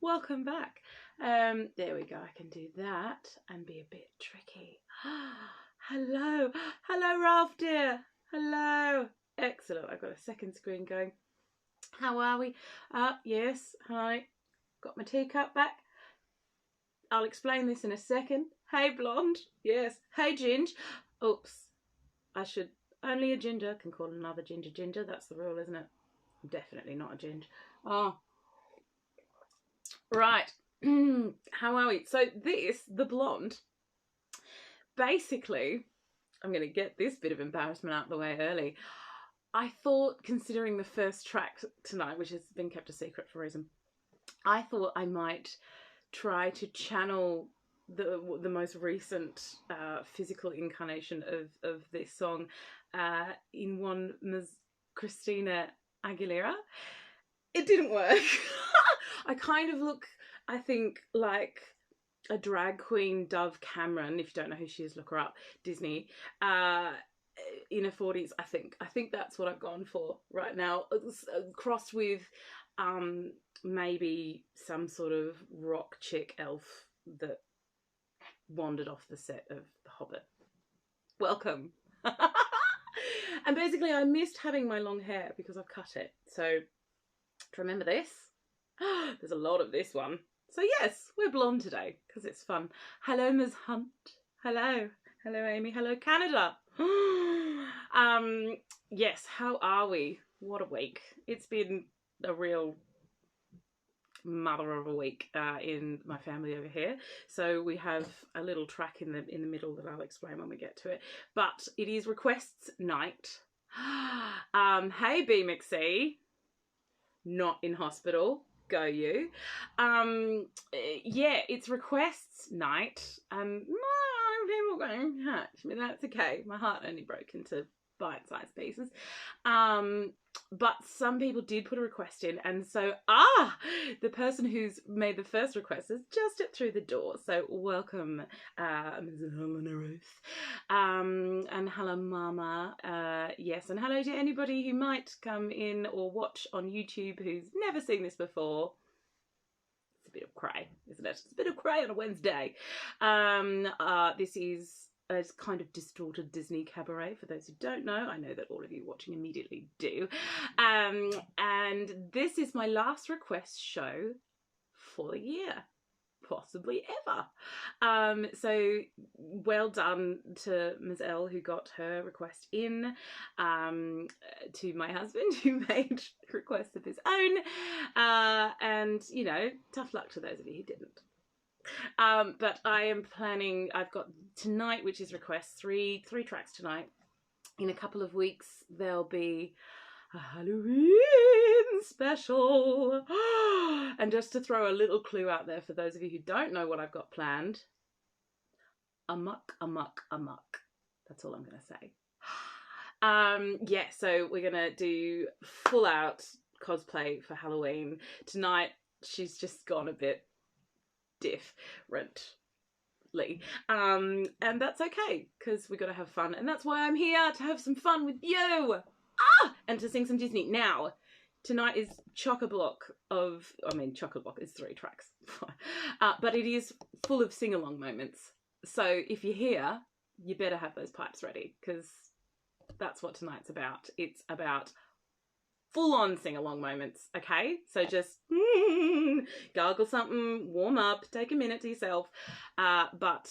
welcome back. There we go. I can do that and be a bit tricky. Hello, hello, Ralph dear. Hello. Excellent. I've got a second screen going. How are we? Yes. Hi. Got my teacup back. I'll explain this in a second. Hey, blonde. Yes. Hey, Ginge. Oops. I should. Only a ginger can call another ginger ginger. That's the rule, isn't it? I'm definitely not a ginger. Oh. Right. How are we? So this, the blonde, basically, I'm going to get this bit of embarrassment out of the way early. I thought, considering the first track tonight, which has been kept a secret for a reason, I thought I might try to channel the most recent physical incarnation of this song in one Ms. Christina Aguilera. It didn't work. I kind of look, I think, like a drag queen Dove Cameron. If you don't know who she is, look her up. Disney. In her 40s, I think. I think that's what I've gone for right now. Crossed with maybe some sort of rock chick elf that wandered off the set of The Hobbit. Welcome. And basically I missed having my long hair because I've cut it. So to remember this, there's a lot of this one. So yes, we're blonde today because it's fun. Hello, Ms. Hunt. Hello. Hello, Amy. Hello, Canada. Yes, how are we? What a week. It's been a real mother of a week in my family over here. So we have a little track in the middle that I'll explain when we get to it. But it is requests night. Hey, B McC. Not in hospital. Go you. Yeah, it's requests night. People going, I mean, that's okay. My heart only broke into bite-sized pieces. But some people did put a request in, and so the person who's made the first request has just stepped through the door. So welcome, Ms. Helena Ruth, and hello, Mama. Yes, and hello to anybody who might come in or watch on YouTube who's never seen this before. It's a bit of cray, isn't it? It's a bit of cray on a Wednesday. This is a kind of distorted Disney cabaret, for those who don't know. I know that all of you watching immediately do. And this is my last request show for the year, possibly ever. So well done to Ms. L who got her request in, to my husband who made requests of his own, and, you know, tough luck to those of you who didn't. But I am planning, I've got tonight, which is requests, three tracks tonight. In a couple of weeks, there'll be a Halloween special. And just to throw a little clue out there for those of you who don't know what I've got planned, amok, amok, amok. That's all I'm going to say. Yeah, so we're going to do full out cosplay for Halloween. Tonight, she's just gone a bit differently, and that's okay because we got to have fun, and that's why I'm here, to have some fun with you, and to sing some Disney. Now tonight is chock-a-block of, chock-a-block is 3 tracks, but it is full of sing-along moments, so if you're here you better have those pipes ready because that's what tonight's about. It's about full-on sing-along moments, okay? So just gargle something, warm up, take a minute to yourself. But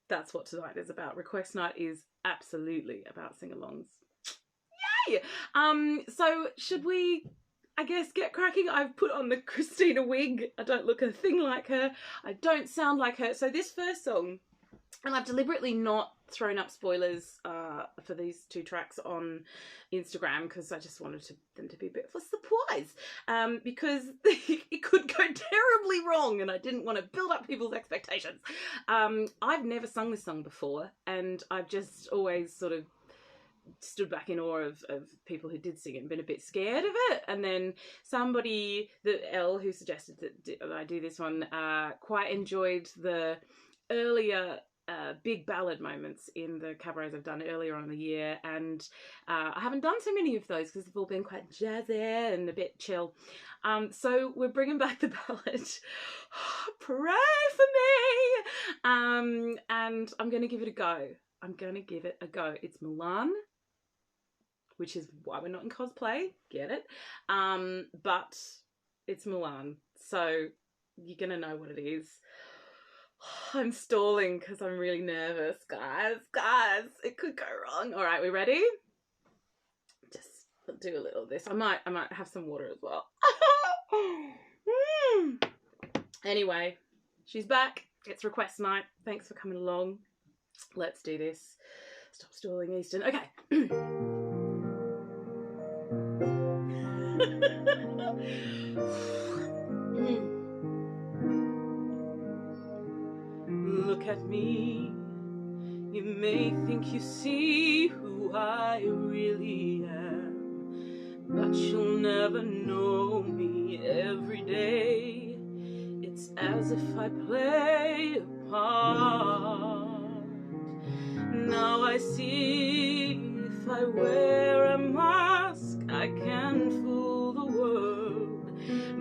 that's what tonight is about. Request night is absolutely about sing-alongs. Yay! So should we, I guess, get cracking? I've put on the Christina wig. I don't look a thing like her. I don't sound like her. So this first song, and I've deliberately not thrown up spoilers for these 2 tracks on Instagram because I just wanted them to be a bit of a surprise, because it could go terribly wrong and I didn't want to build up people's expectations. I've never sung this song before, and I've just always sort of stood back in awe of people who did sing it and been a bit scared of it. And then somebody, Elle, who suggested that I do this one, quite enjoyed the earlier big ballad moments in the cabarets I've done earlier on in the year, and I haven't done so many of those because they've all been quite jazzy and a bit chill. So we're bringing back the ballad. Pray for me! And I'm going to give it a go. It's Mulan, which is why we're not in cosplay. Get it? But it's Mulan, so you're going to know what it is. I'm stalling because I'm really nervous, guys. It could go wrong. All right, we ready? Just do a little of this. I might have some water as well. Anyway, she's back. It's request night. Thanks for coming along. Let's do this. Stop stalling, Easton. Okay. Look at me. You may think you see who I really am, but you'll never know me every day. It's as if I play a part. Now I see if I wear a mask, I can fool the world,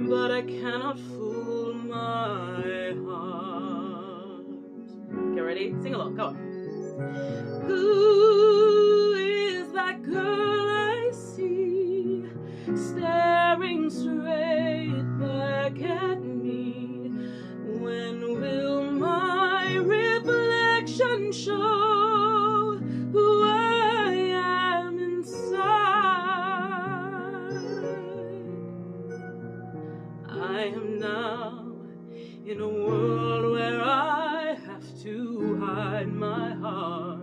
but I cannot fool my heart. Get ready? Sing along, go on. Who is that girl I see staring straight back at me? When will my reflection show who I am inside? I am now in a world where I have to hide my heart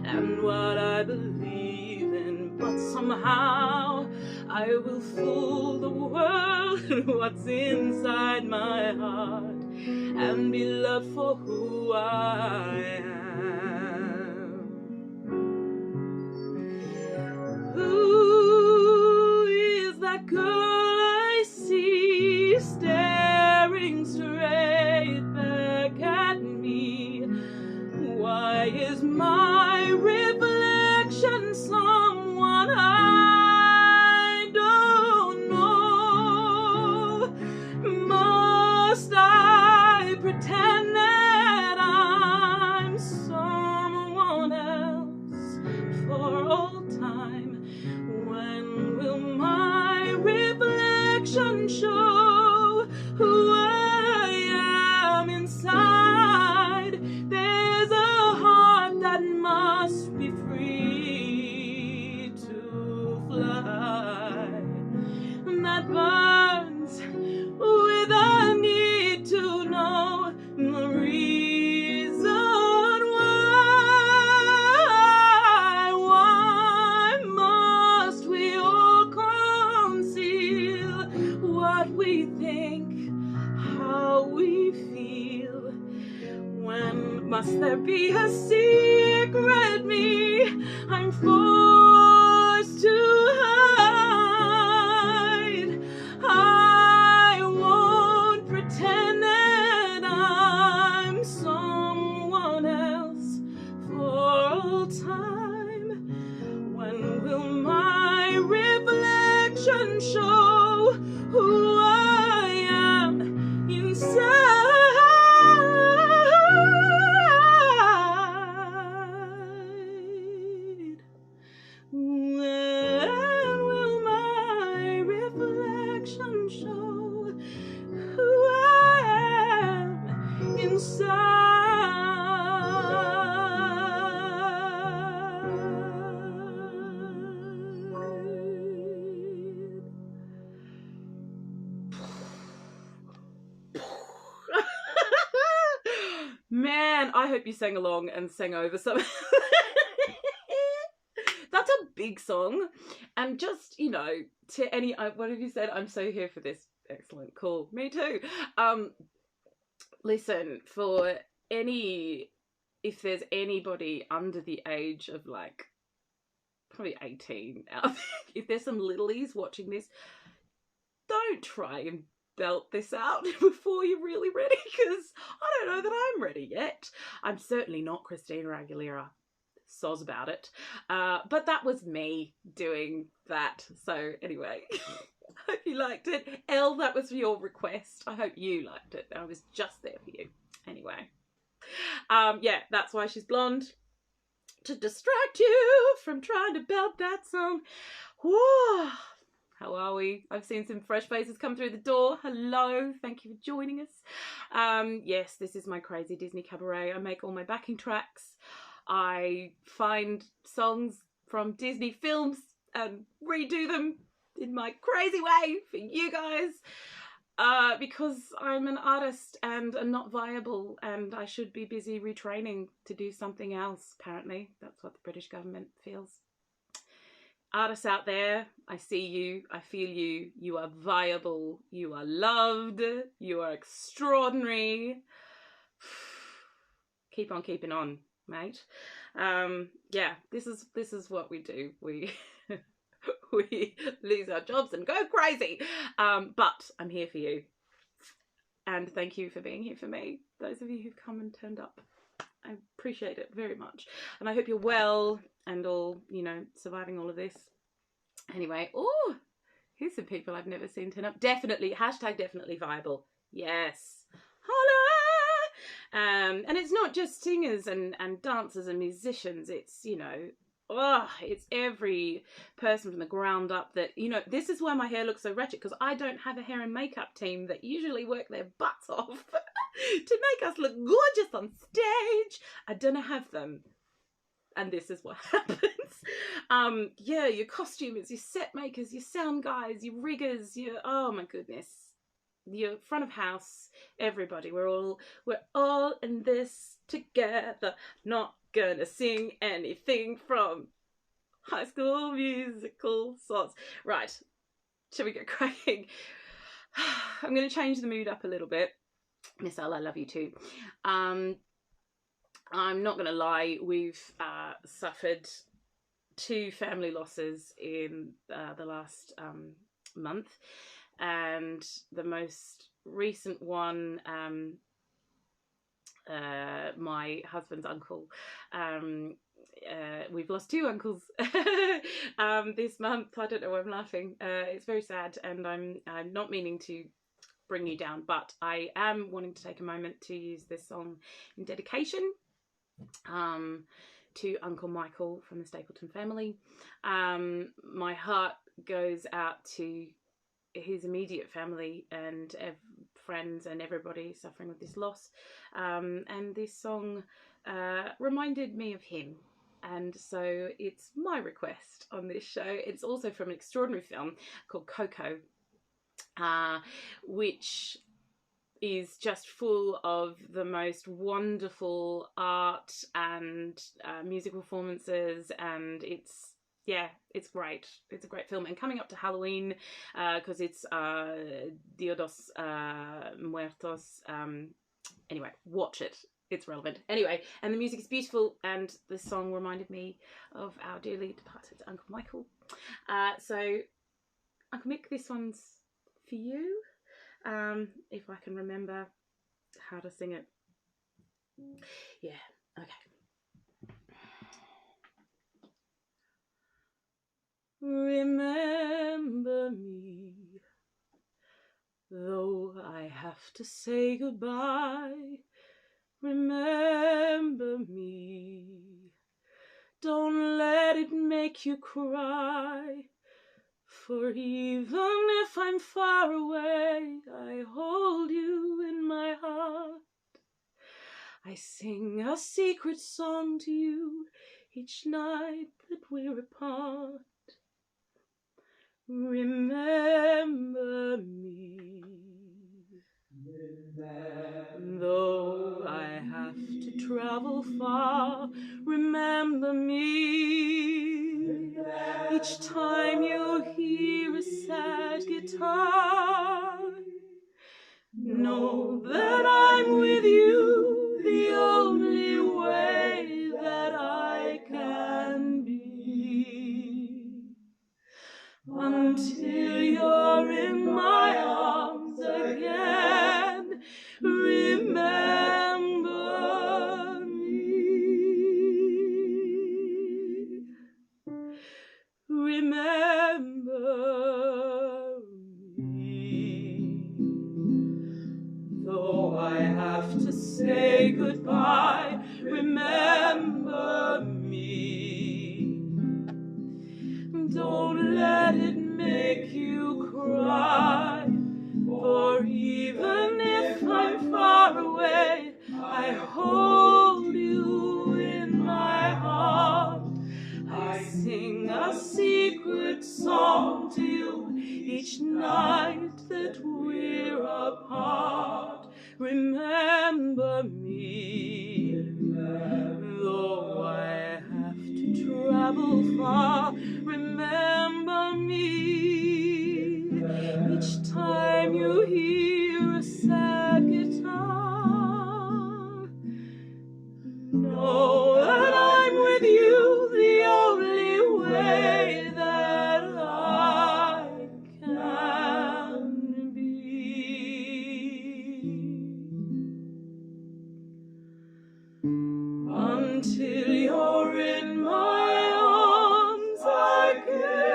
and what I believe in, but somehow I will fool the world what's inside my heart and be loved for who I am. Who is that girl I see staring straight back at me? Why is my reflection someone I don't know? Must I pretend that I'm someone else for all time? When will my reflection show who I am inside? There's a heart that must be free to fly, that burns with a need to know the reason why. Why must we all conceal what we think, how we feel? When must there be a secret me I'm forced to hide? I won't pretend that I'm someone else for all time. When will my reflection show who I am inside? When will my reflection show who I am inside? Man, I hope you sang along and sang over some. That's a big song. And just, you know, to any, what have you said? I'm so here for this. Excellent. Cool. Me too. Listen, for any, if there's anybody under the age of like, probably 18 out there, if there's some littlies watching this, don't try and belt this out before you're really ready, because I don't know that I'm ready yet. I'm certainly not Christina Aguilera. Soz about it. But that was me doing that. So anyway, I hope you liked it. Elle, that was your request. I hope you liked it. I was just there for you. Anyway. Yeah, that's why she's blonde. To distract you from trying to belt that song. Whoa. How are we? I've seen some fresh faces come through the door. Hello, thank you for joining us. Yes, this is my crazy Disney cabaret. I make all my backing tracks. I find songs from Disney films and redo them in my crazy way for you guys. Because I'm an artist and I'm not viable, and I should be busy retraining to do something else, apparently. That's what the British government feels. Artists out there, I see you, I feel you, you are viable, you are loved, you are extraordinary. Keep on keeping on, mate. Yeah, this is what we do. We we lose our jobs and go crazy. But I'm here for you. And thank you for being here for me. Those of you who've come and turned up. I appreciate it very much. And I hope you're well and all, you know, surviving all of this. Anyway, oh, here's some people I've never seen turn up. Definitely, hashtag definitely viable. Yes. Holla! And it's not just singers and dancers and musicians. It's, you know, it's every person from the ground up that, you know, this is why my hair looks so wretched, because I don't have a hair and makeup team that usually work their butts off to make us look gorgeous on stage. I don't have them. And this is what happens. Yeah, your costumers, your set makers, your sound guys, your riggers, your, oh my goodness, your front of house, everybody. We're all in this together. Not gonna sing anything from High School Musical songs. Right, shall we get cracking? I'm gonna change the mood up a little bit. Miss Elle, I love you too. I'm not gonna lie, we've suffered 2 family losses in the last month, and the most recent one, my husband's uncle. We've lost 2 uncles this month. I don't know why I'm laughing. It's very sad, and I'm not meaning to bring you down, but I am wanting to take a moment to use this song in dedication to Uncle Michael from the Stapleton family. My heart goes out to his immediate family and friends and everybody suffering with this loss, and this song reminded me of him, and so it's my request on this show. It's also from an extraordinary film called Coco, which is just full of the most wonderful art and music performances, and it's great. It's a great film, and coming up to Halloween, because it's Dia dos Muertos. Anyway, watch it. It's relevant. Anyway, and the music is beautiful, and the song reminded me of our dearly departed Uncle Michael. So, Uncle Mick, this one's for you. If I can remember how to sing it. Yeah, okay. Remember me, though I have to say goodbye. Remember me, don't let it make you cry. For even if I'm far away, I hold you in my heart. I sing a secret song to you each night that we're apart. Remember me. Though I have to travel far, remember me. Each time you hear a sad guitar, know that I'm with you the only way that I can be. Until you're in my arms, say goodbye, remember me. Don't let it make you cry, for even if I'm far away, I hold you in my heart. I sing a secret song to you each night that we're apart. Remember me, though I have to travel far. Remember me, each time you hear a sad guitar. Know that I'm with you the only way that I can be. Until you're in my arms again.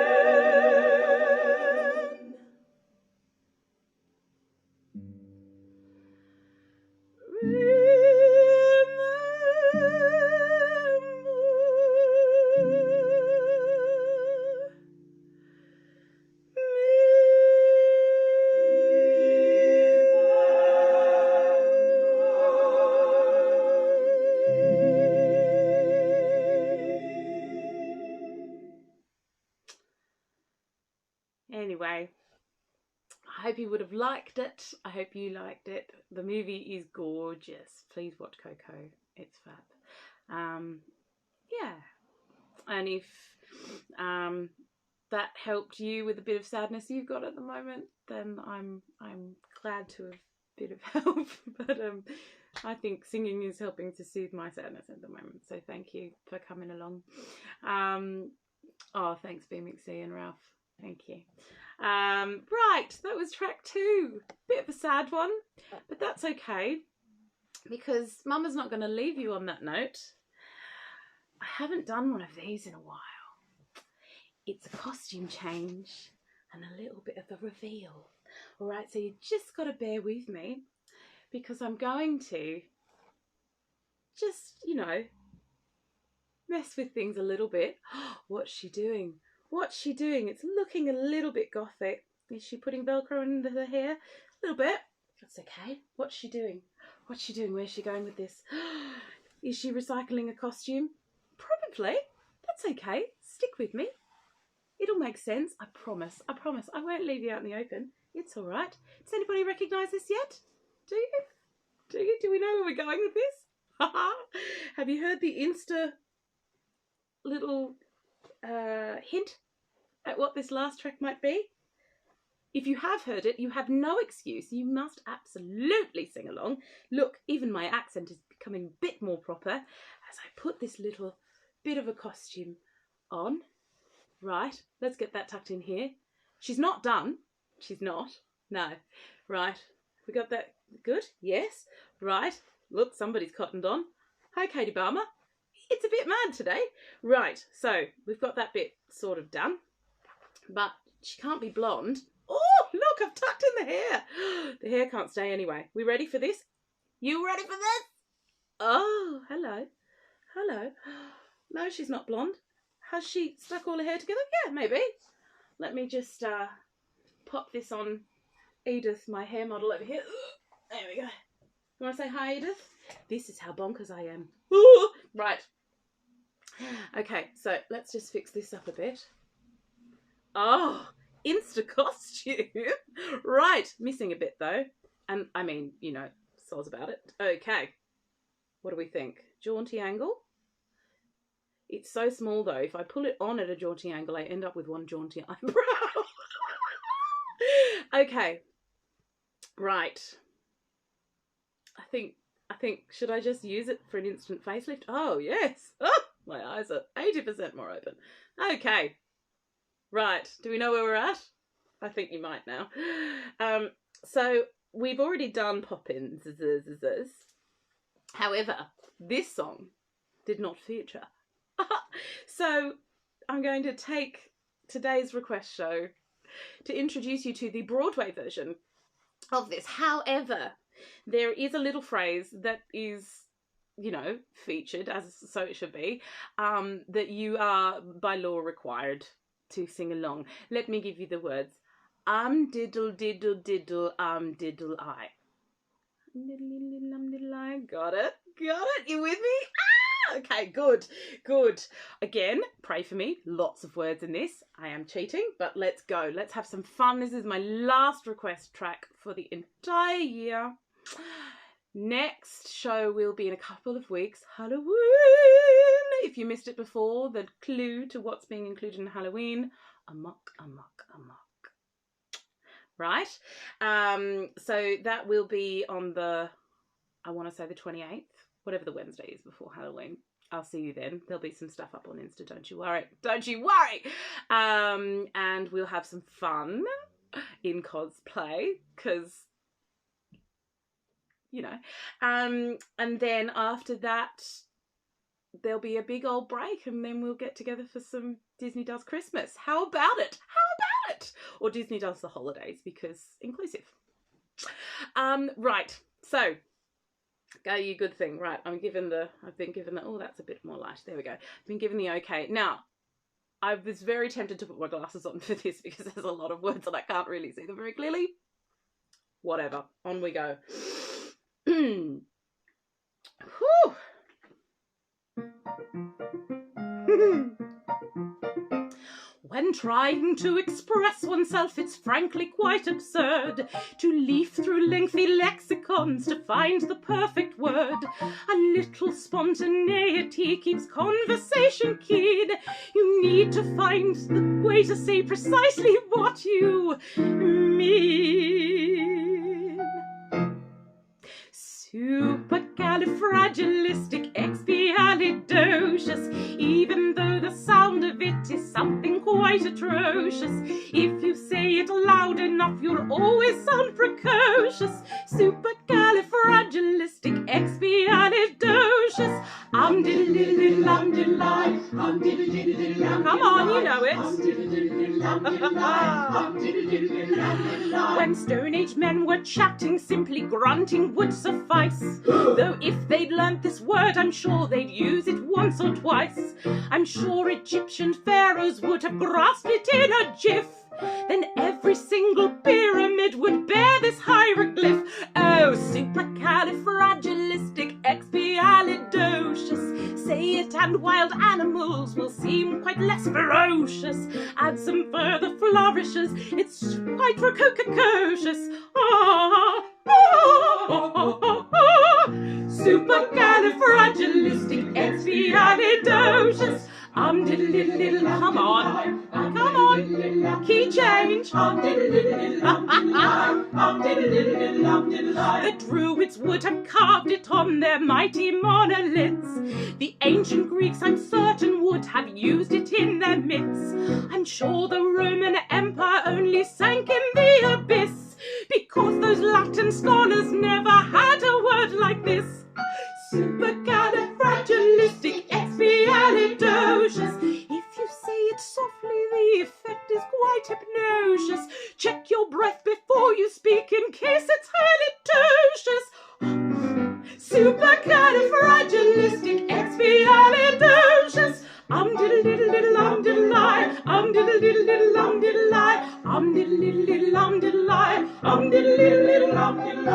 Anyway, I hope you would have liked it. I hope you liked it. The movie is gorgeous. Please watch Coco. It's fab. Yeah. And if that helped you with a bit of sadness you've got at the moment, then I'm glad to have bit of help. But I think singing is helping to soothe my sadness at the moment. So thank you for coming along. Oh, thanks BMXC and Ralph. Thank you. Right, that was track 2. Bit of a sad one, but that's okay, because Mama's not going to leave you on that note. I haven't done one of these in a while. It's a costume change and a little bit of a reveal. All right, so you just got to bear with me, because I'm going to just, you know, mess with things a little bit. What's she doing? What's she doing? It's looking a little bit gothic. Is she putting Velcro into her hair? A little bit. That's okay. What's she doing? What's she doing? Where's she going with this? Is she recycling a costume? Probably. That's okay. Stick with me. It'll make sense. I promise. I promise. I won't leave you out in the open. It's all right. Does anybody recognise this yet? Do you? Do you? Do we know where we're going with this? Have you heard the Insta little hint at what this last track might be? If you have heard it, you have no excuse. You must absolutely sing along. Look, even my accent is becoming a bit more proper as I put this little bit of a costume on. Right, let's get that tucked in here. She's not done. She's not. No. Right, we got that good? Yes. Right, look, somebody's cottoned on. Hi, Katie Balmer. It's a bit mad today. Right, so we've got that bit sort of done, but she can't be blonde. Oh, look, I've tucked in the hair. The hair can't stay anyway. We ready for this? You ready for this? Oh, hello. Hello. No, she's not blonde. Has she stuck all her hair together? Yeah, maybe. Let me just pop this on Edith, my hair model over here. There we go. You want to say hi, Edith? This is how bonkers I am. Ooh, right. Okay, so let's just fix this up a bit. Oh, Insta costume. Right, missing a bit though. And I mean, you know, soz about it. Okay, what do we think? Jaunty angle? It's so small though. If I pull it on at a jaunty angle, I end up with one jaunty eyebrow. Okay, right. I think, should I just use it for an instant facelift? Oh, yes. Oh, my eyes are 80% more open. Okay. Right. Do we know where we're at? I think you might now. So we've already done Poppins. However, this song did not feature. So I'm going to take today's request show to introduce you to the Broadway version of this. However, there is a little phrase that is, you know, featured, as so it should be, that you are by law required to sing along. Let me give you the words. Diddle diddle diddle diddle I. Diddle diddle I. Got it? You with me? Okay, good. Again, pray for me. Lots of words in this. I am cheating, but let's go. Let's have some fun. This is my last request track for the entire year. Next show will be in a couple of weeks. Halloween! If you missed it before, the clue to what's being included in Halloween. Amok. Right? So that will be on the, I want to say the 28th. Whatever the Wednesday is before Halloween. I'll see you then. There'll be some stuff up on Insta, don't you worry. And we'll have some fun in cosplay, because, you know. And then after that, there'll be a big old break, and then we'll get together for some Disney Does Christmas. How about it? Or Disney Does the Holidays, because inclusive. Right, so... Go, you good thing. Right, I've been given the, oh, that's a bit more light. There we go. I've been given the okay. Now, I was very tempted to put my glasses on for this because there's a lot of words and I can't really see them very clearly. Whatever, on we go. Whew. When trying to express oneself, it's frankly quite absurd to leaf through lengthy lexicons to find the perfect word. A little spontaneity keeps conversation keen. You need to find the way to say precisely what you mean. Supercalifragilistic, expialidocious, even though the sound of it is something quite atrocious. If you say it loud enough, you'll always sound precocious. Supercalifragilistic, expialidocious. Come on, you know it. When Stone Age men were chatting, simply grunting would suffice. Though if they'd learnt this word, I'm sure they'd use it once or twice. I'm sure Egyptian pharaohs would have grasped it in a jiff. Then every single pyramid would bear this hieroglyph. Oh, supercalifragilistic, expialidocious. Say it and wild animals will seem quite less ferocious. Add some further flourishes, it's quite precocious. Supercalifragilistic, expialidocious. Come on, key change. The Druids would have carved it on their mighty monoliths. The ancient Greeks, I'm certain, would have used it in their myths. I'm sure the Roman Empire only sank in the abyss because those Latin scholars never had a word like this. Supercalifragilistic, expialidocious. If you say it softly, the effect is quite hypnosis. Check your breath before you speak in case it's halitosis. Supercalifragilistic, expialidocious. Diddle diddle diddle diddle I. Diddle diddle diddle diddle I. Diddle diddle diddle diddle I. Diddle diddle diddle diddle I.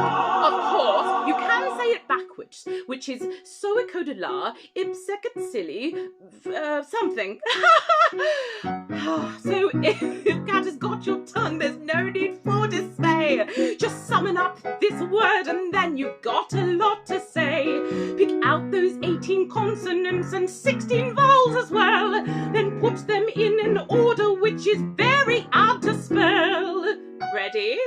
Of course, you can say it backwards, which is Suoicodilaipxecitsiligarfilacrepus something. So if Cat has got your tongue, there's no need for dismay. Just summon up this word and then you've got a lot to say. Pick out those 18 consonants and 16 vowels as well. Then put them in an order which is very hard to spell. Ready?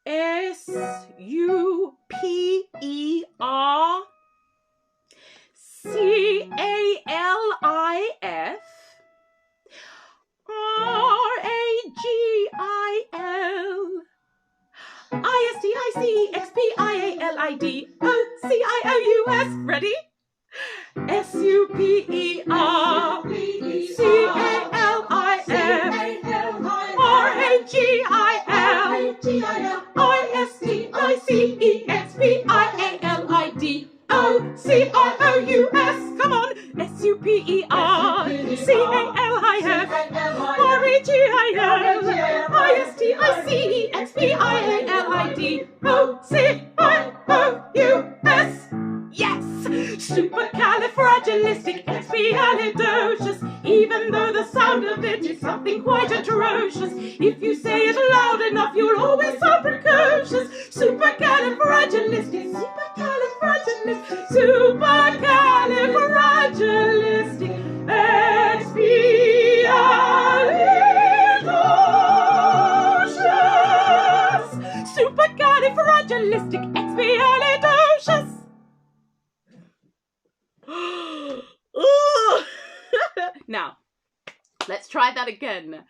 Supercalifragilisticexpialidocious. Ready? Supercalifragilistic, Supercalifragilistic, expialidocious, even though the sound of it is something quite atrocious. If you say it loud enough, you'll always sound precocious. Supercalifragilistic, supercalifragilistic, supercalifragilistic, expialidocious. Supercalifragilistic, expialidocious. Now, let's try that again.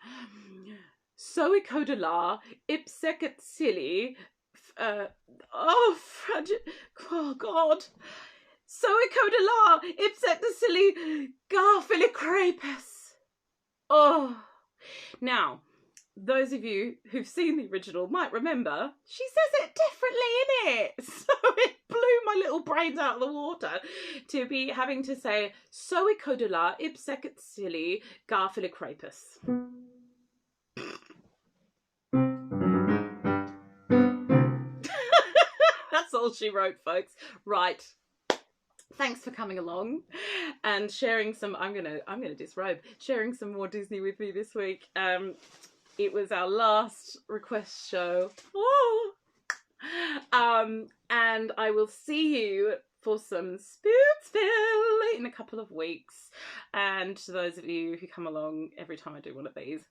Suoicodilaipxecitsiligarfilacrepus. Oh God. Suoicodilaipxecitsiligarfilacrepus. Oh. Now, those of you who've seen the original might remember she says it differently in it. So it blew my little brains out of the water to be having to say Suoicodilaipxecitsiligarfilacrepus. That's all she wrote, folks. Right. Thanks for coming along and sharing some. I'm gonna disrobe. Sharing some more Disney with me this week. It was our last request show. Oh. And I will see you for some Spooksville in a couple of weeks. And to those of you who come along every time I do one of these,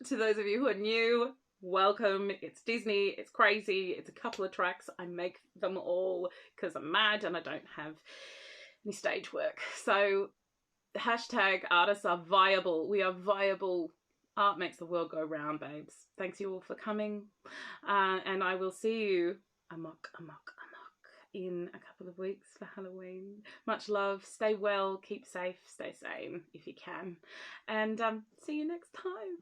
to those of you who are new, welcome. It's Disney, it's crazy, it's a couple of tracks. I make them all because I'm mad and I don't have any stage work. So hashtag artists are viable. We are viable. Art makes the world go round, babes. Thanks you all for coming. And I will see you amok in a couple of weeks for Halloween. Much love. Stay well, keep safe, stay sane if you can. And see you next time.